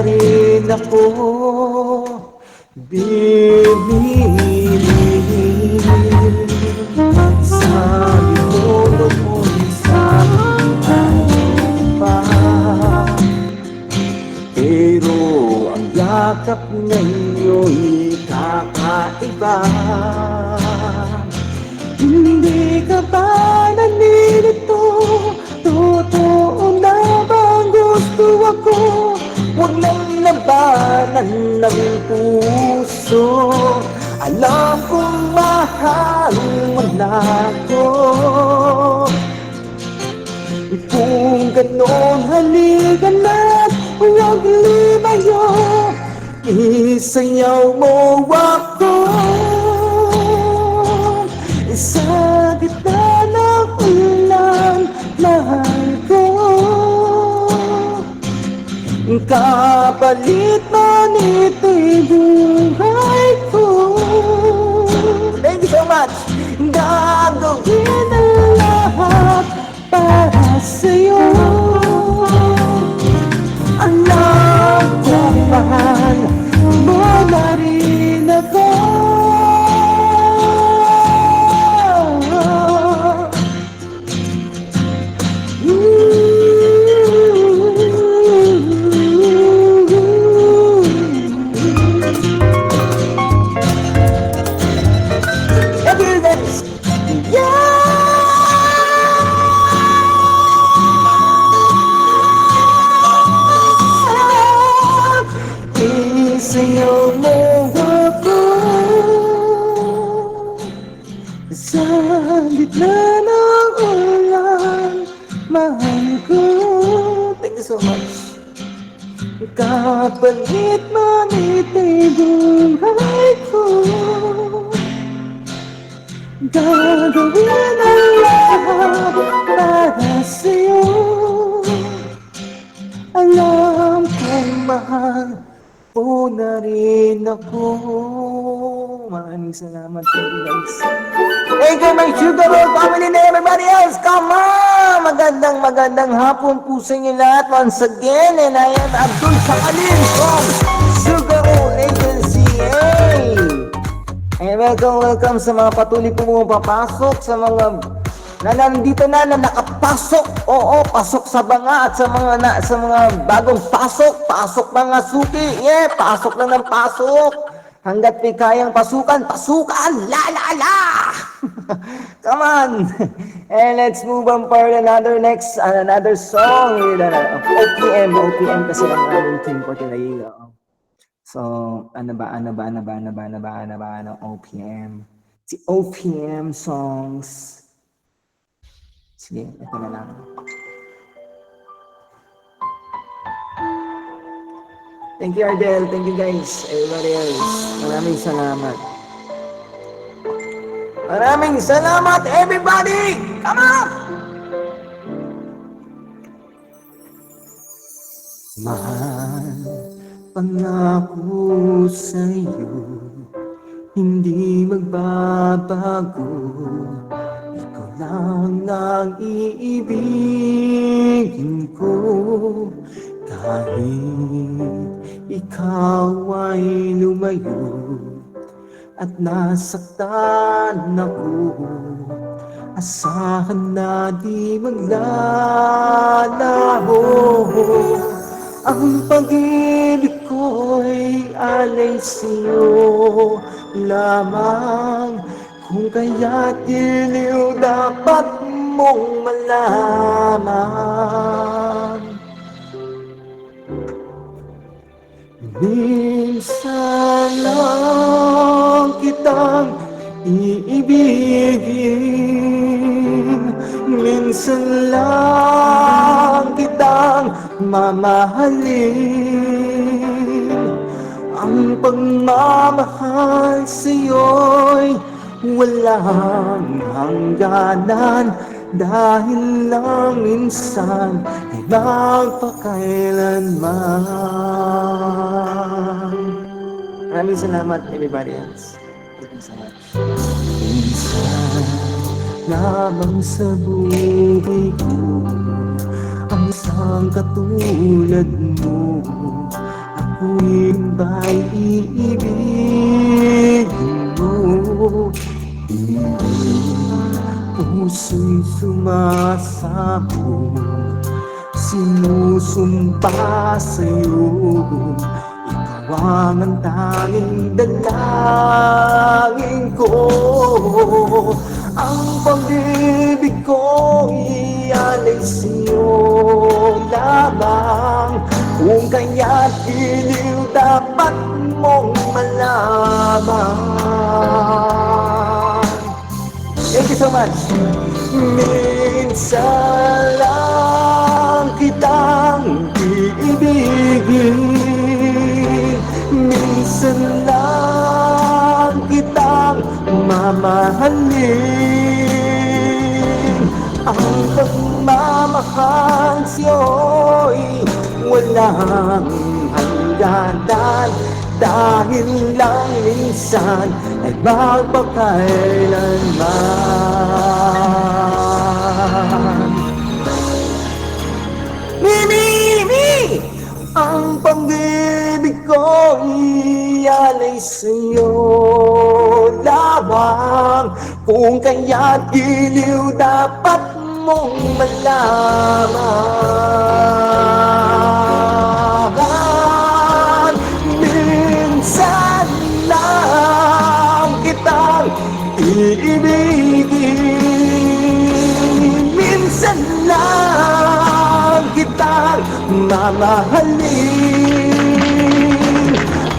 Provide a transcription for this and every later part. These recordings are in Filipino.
na rin ako binibig. Sabi mo noon sa akin ay iba, pero ang yakap ngayon'y kakaiba. Hindi ka ba nalilito? Totoo na bang gusto ako? Huwag nang labanan ng puso. Alam kong mahal mo na ako. Kung ganon, halika na't huwag limayo. Isayaw mo ako sa gitna ng ulan, mahal ko. Kapalit man ito'y buhay ko. Thank you so much. Gagawin ang lahat para sa'yo. Alam kong mahal mo na rin ako. Isayaw mo ako sa gitna ng ulan, mahal ko. Thank you so much. Kapalit man ito'y buhay ko. Gagawin ang lahat para sa'yo. Alam kong mahal po na rin ako. Maraming salamat po guys. Thank you my Sugar Roll family and everybody else. Come on! Magandang hapon po sa inyo lahat. Once again, and I am Abdul Sakalin from Sugar Roll Agency. Hey! And welcome sa mga patuloy po mga papasok, sa mga na nandito na nakapasok. Oo, pasok sa banga at sa mga bagong pasok mga suki. Yeah, pasok lang ng pasok. Hanggat may kayang pasukan, la la la. Come on. And let's move on for another song with OPM kasi ang aming team for today. So, ano ba ng OPM? Si OPM songs. Sige, ito na lang. Thank you, Ardel. Thank you, guys. Everybody else. Maraming salamat. Maraming salamat, everybody! Come on! Mahal, pangako sa'yo, hindi magbabago. Ikaw lang ang iibigin ko. Kahit ikaw ay lumayo at nasaktan ako, asahan na di maglalaho. Ang pag-ibig ko'y alay sa'yo lamang, kung kaya't iliw dapat mong malaman. Minsan lang kitang iibigin, minsan lang kitang mamahalin. Ang pagmamahal sa'yo'y walang hangganan, dahil lang minsan ay magpakailanman. Maraming salamat, everybody else. Thank you so much. Minsan lamang sa buhay ko ang isang katulad mo ba'y iibigin mo? Hindi puso'y sumasabog, sinusumpa sa'yo. Ikaw ang tanging dalangin ko. Ang pag-ibig ko ialay sa'yo lamang. Kung kaya't iliw dapat mong malaman. Thank you so much. Minsan lang kitang iibigin, minsan lang kitang mamahalin. Ang pagmamahal sa'yo'y walang hangganan, dahil lang minsan ay magpakailanman. Mimi! Ang pag-ibig ko ialay sa'yo lamang. Kung kaya't giliw dapat mong malaman. Minsan lang kitang iibigin, minsan lang kitang mamahalin.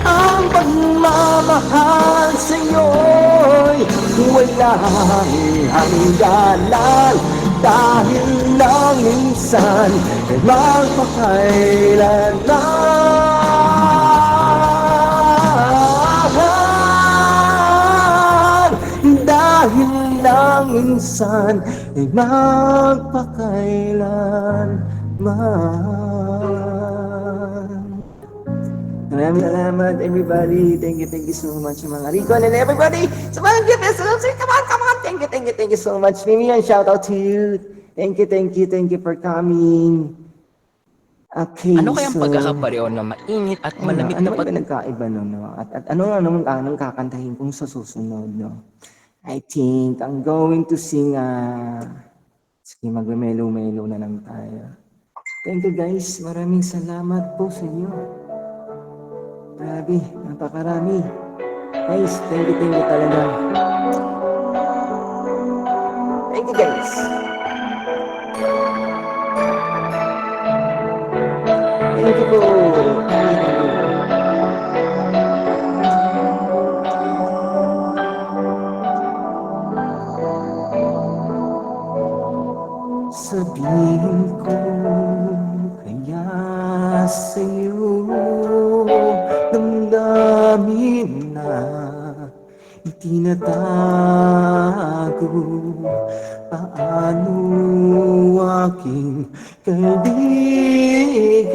Ang pagmamahal sa'yo'y walang hangganan, dahil lang minsan ay magpakailanman. Dahil lang minsan ay magpakailanman. Maraming salamat, everybody. Thank you so much, mga Rico and everybody. Sa mga gift, come on. Thank you so much. Mimian, shout out to you. Thank you for coming. Okay, Ano kayang pagkakapareho na mainit at malamig ano na ba nagkaiba no? At ano naman anong kakantahin kung sa susunod, no? I think I'm going to sing, sige, magme-melo-melo na lang tayo. Thank you, guys. Maraming salamat po sa inyo. Grabe, napakarami. Guys, thank you talaga. Thank you, guys. Thank you po. Sabihin ko kaya sa'yo, damdamin na itinatago. Paano aking kaibigan,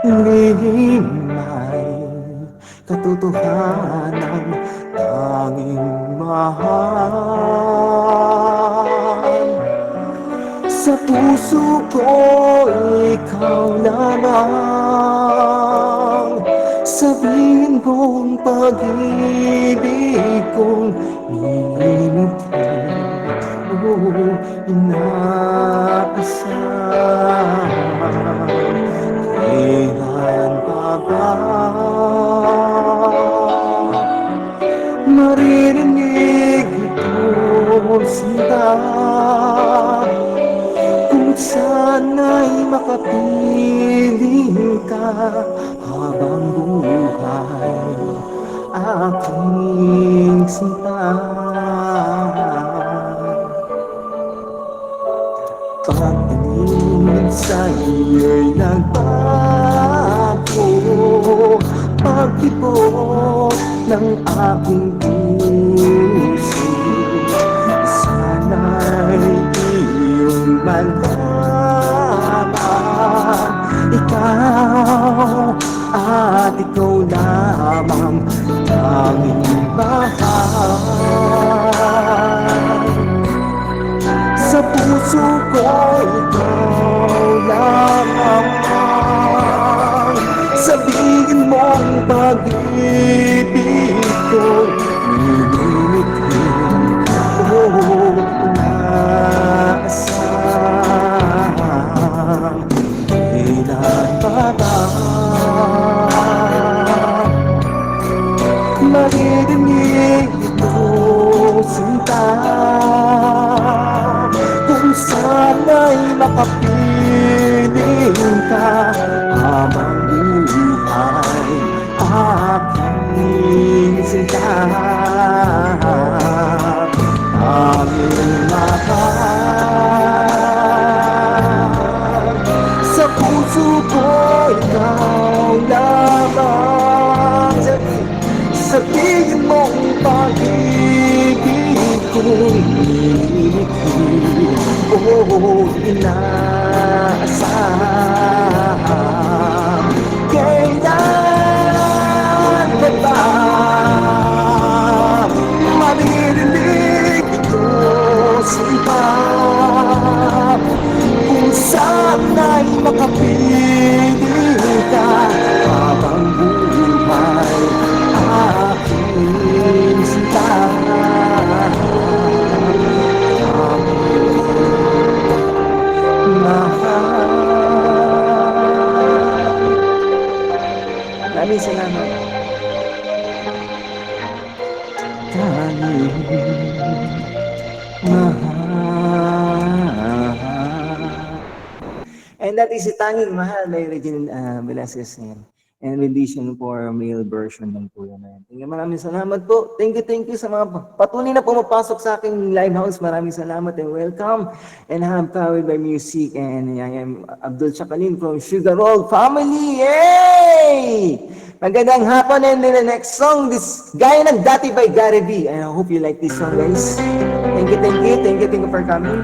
lihim ay katotohanan, tanging mahal. Sa puso ko ikaw lamang, sabihin mong pag-ibig kong iintin. Inaasam, kailan pa ba maririnig ito sinta? Kung sana'y makapiling ka habang buhay, aking sinta. Pagtingin sa'yo'y nagbago, pag-ibot ng aking puso. Sana'y iyong malaman, ikaw at ikaw lamang tanging mahal. Sa puso ko ikaw lamang, sabihin mo maririnig ito, sinta, kung sana'y makapiling ka habang buhay, aking sinta, aming mahal. Sa puso ko ikaw lamang, sabihin mong pag-ibig ko'y hindi ko inaasahan. Kailan ka ba maririnig ito sa iba? Kung sana'y makapiling ka habang buhay, aking sinta, mahal. Maraming salamat. Tanging mahal. And that is si Tanging Mahal by Regine Velasquez yan. And rendition for male version ng po yan. Maraming salamat po. Thank you sa mga patuloy na pumapasok sa aking live house. Maraming salamat and welcome. And I'm powered by music. And I am Abdul Chakalin from Sugar Roll Family. Yay! Magandang hapon, and then the next song, this Gaya ng Dati by Gary V. I hope you like this song, guys. Thank you for coming.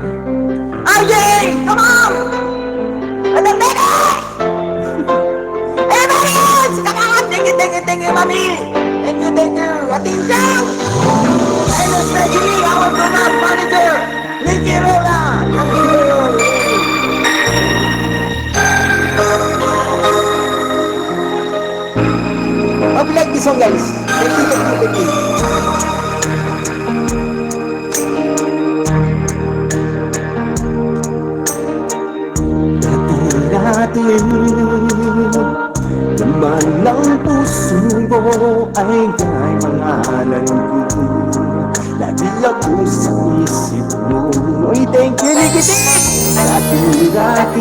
Yay! Come on! Ano ba? Everybody else! Come on! Thank you, mami! Thank you! Attention! And especially our program manager, Nicky Rola! Thank you! Hope you like this song, guys. Thank you. Dati laman ng puso mo ay kay mangalan ko. Lagi ako sa isip mo. Uy, thank you, Likitik! Dati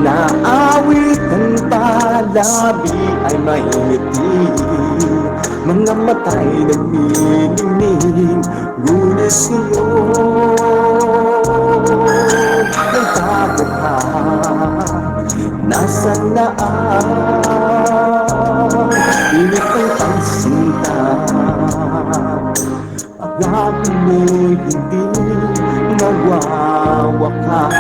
naawit ang palabi ay may ngiti. Mga mata'y nagmininig, ngunit ngayon nagtago ka. Nasaan na ang pilit ang pagsinta? Pag-akin mo'y hindi magwawakas.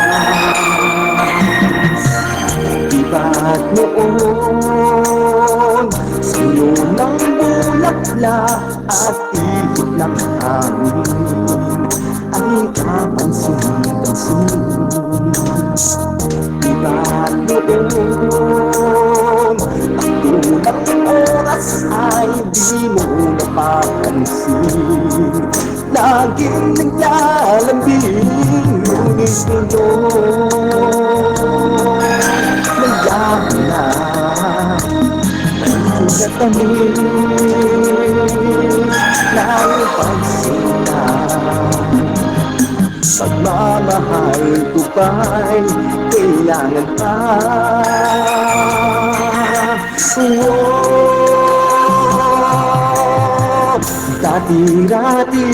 Di ba't noon sa'yo ng bulaklak at ihip ng hangin ay kapansin-pansin? Di ba't noon ang oras ay di mo napapansin? Laging naglalambing, ngunit ngayon naglaho na ang katamin ng pagsinta. Pagmamahal ko ba'y kailangan pa? Dati-dati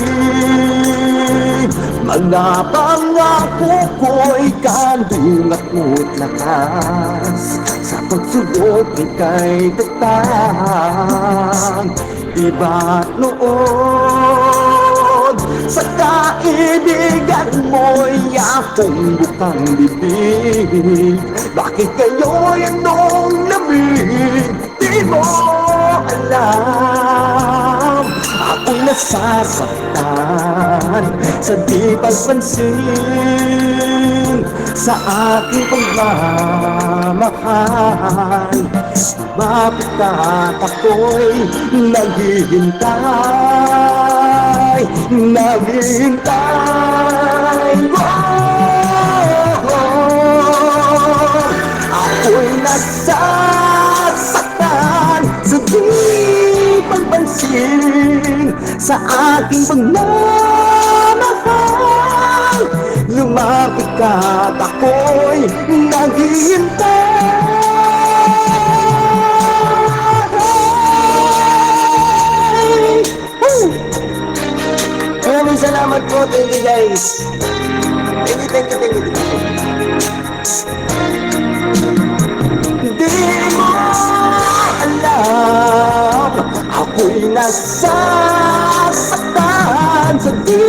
mga pangako ko'y kalungat mo't lakas. Sa pagsubok ika'y tatang. Iba't noon sa kaibigan mo'y akong bukang bibig. Bakit kayo'y anong lamig? Di mo alam, ako'y nasasaktan sa di pagpansin sa aking pagmamahal. Lumapit ka at ako'y naghihintay. Ako'y nasasaktan sa di pagpansin sa aking pagmamahal. Lumapit ka't ako'y naghihintay. Woo! Maraming salamat po. Thank you guys. Thank you. Di mo alam, ako'y nasasaktan sa di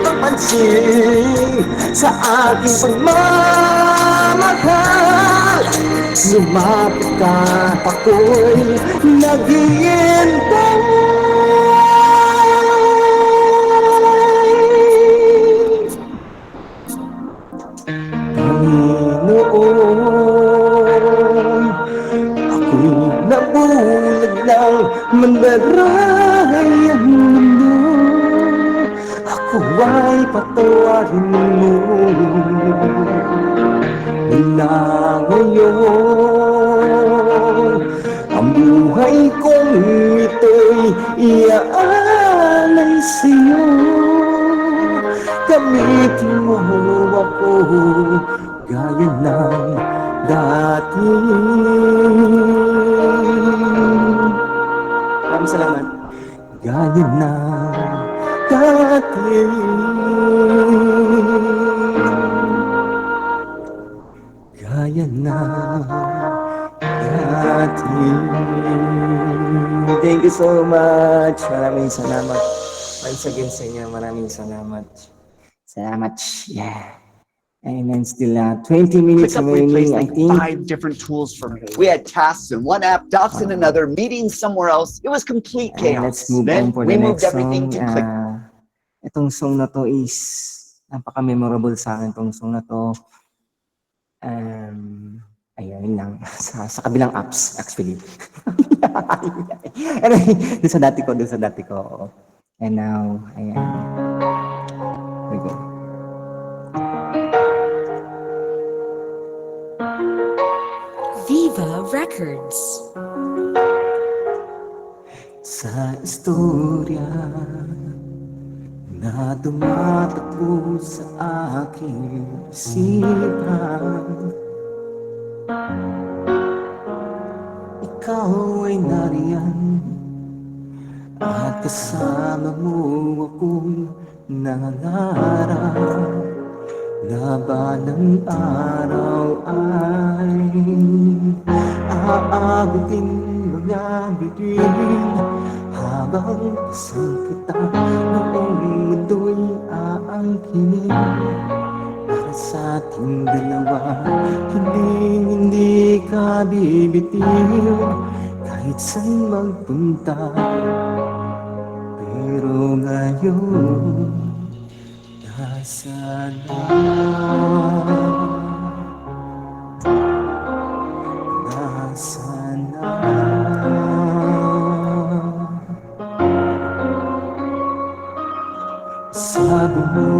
pagpansin sa aking pagmamahal. Lumapit ka, ako'y naghihintay. Panginoon, ako'y nabulag ng mandaray ang mundo. Ako ay patawarin mo. Mula ngayon, ang buhay kong ito'y iaalay sa'yo. Gamitin mo ako gaya ng dati. Maraming salamat. Gaya ng dati. Gaya ng dati. Thank you so much. Maraming salamat. Once again sa inyo, maraming salamat. Salamat. Yeah. And then still 20 minutes ClickUp replaced remaining, I like think. 5 different tools for me. We had tasks in one app, docs in another, meetings somewhere else. It was complete And chaos. let's move Then on for we the moved next everything song. to Click. Itong song na to is napaka-memorable sa akin itong song na to. Ayun lang. Sa kabilang apps, actually. Anyway, doon sa dati ko. And now, ayan. Here we go. Viva Records. Sa istorya na tumatakbo sa aking isipan, ikaw ay nariyan at kasama mo akong nangangarap na balang araw ay aabutin mga bituin habang kasal kita noong mundo'y aangkinin para sa ating dalawa. Hindi ka bibitiw kahit saan magpunta, pero ngayon nasaan na? Nasaan na? Sabi mo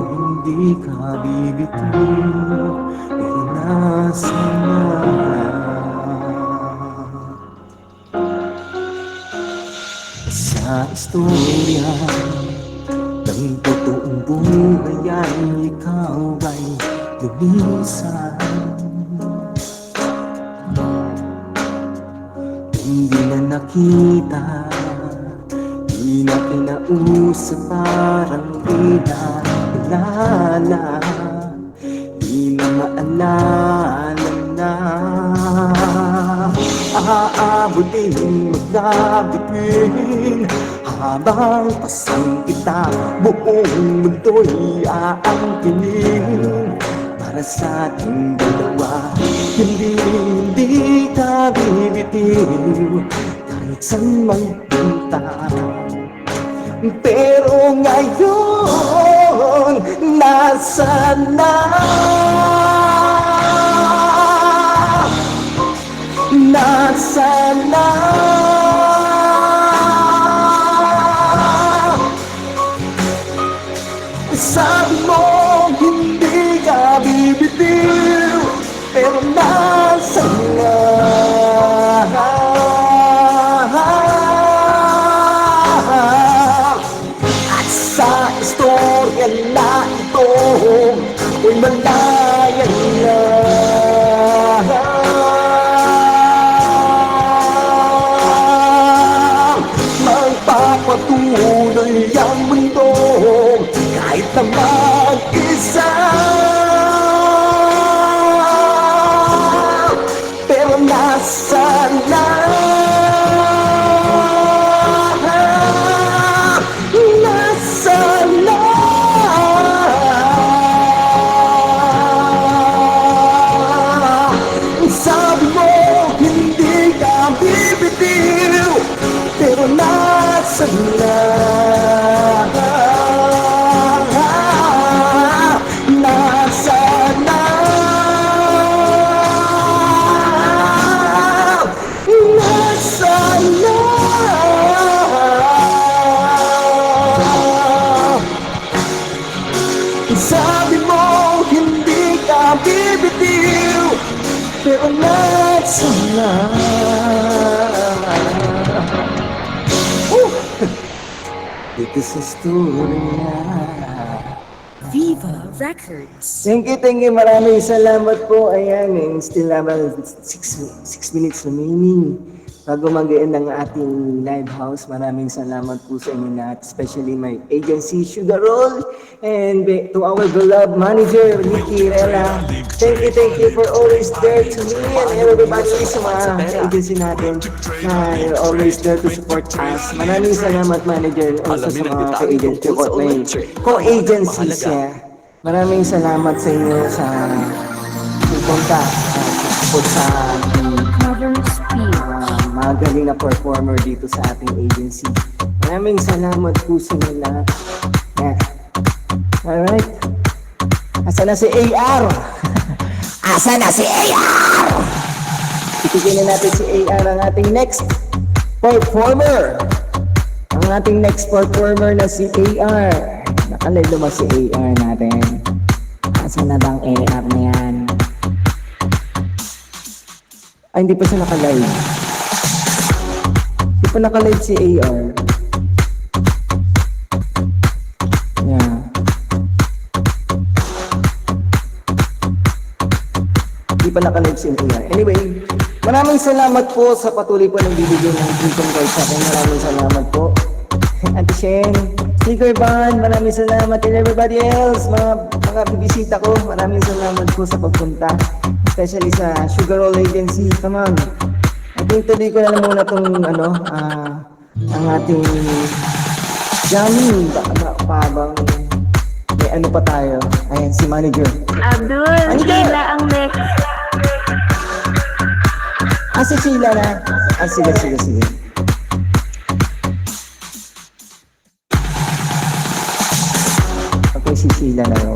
hindi ka bibitiw, pero nasaan na? Sa istorya ng totoong buhay ay ikaw ay lumisan. Hindi na nakita, di na kinausap, parang di na kilala, di na maalala na. Aabutin, magkabituin habang pasang kita, buong mundo'y aangkinin para sa ating dalawa. Hindi ka bibitiw kahit saan magpunta, pero ngayon nasaan na? Nasaan na? Sabi mo hindi ka bibitiw, pero nasaan Nasana, nasana. Sabi mo hindi ka bibitiw, pero nasana, nasana, nasana. Sabi mo hindi ka bibitiw, pero nasana. Ito sa storya. Viva Records. Thank you. Maraming salamat po. Ayan, still naman 6 minutes remaining bago mag-end ang ating live house. Maraming salamat po sa inyo lahat, especially my agency, Sugar Roll, and to our beloved manager, Nikki Rela. Thank you for always there to me and everybody sa mga agency natin na you're always there to support us. Maraming salamat, manager, also sa mga co-agencies niya. Maraming salamat sa inyo sa pupunta support sa Cover speed. magaling na performer dito sa ating agency. Maraming salamat po sa inyo lahat. Yeah. Alright. Asa na si AR? Asa na si AR? Itigil na natin si AR, ang ating next performer. Ang ating next performer na si AR. Nakalay naman si AR natin. Asa na bang AR na yan? Ay, hindi pa siya nakalive. Hindi pa nakalive si AR. Yeah. Hindi pa nakalive si AR. Anyway, maraming salamat po sa patuloy po ng bibigyan ng Freedom Card sa akin. Maraming salamat po. Ate Shen, Speaker Van, maraming salamat, and everybody else, mga bibisita ko, maraming salamat po sa pagpunta, especially sa Sugar Roll Agency. Come on, I think tuloy ko na lang muna itong ang ating jamming, baka may ano pa tayo. Ayan, si manager. Abdul, Manager! Sheila ang next. Si Sheila na. Sige. Okay, si Sheila na yun.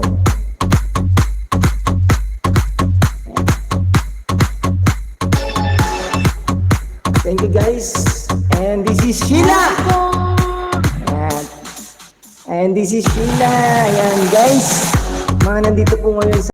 Thank you guys. And this is Sheila. And this is Sheila. Ayan guys. Mga nandito po ngayon sa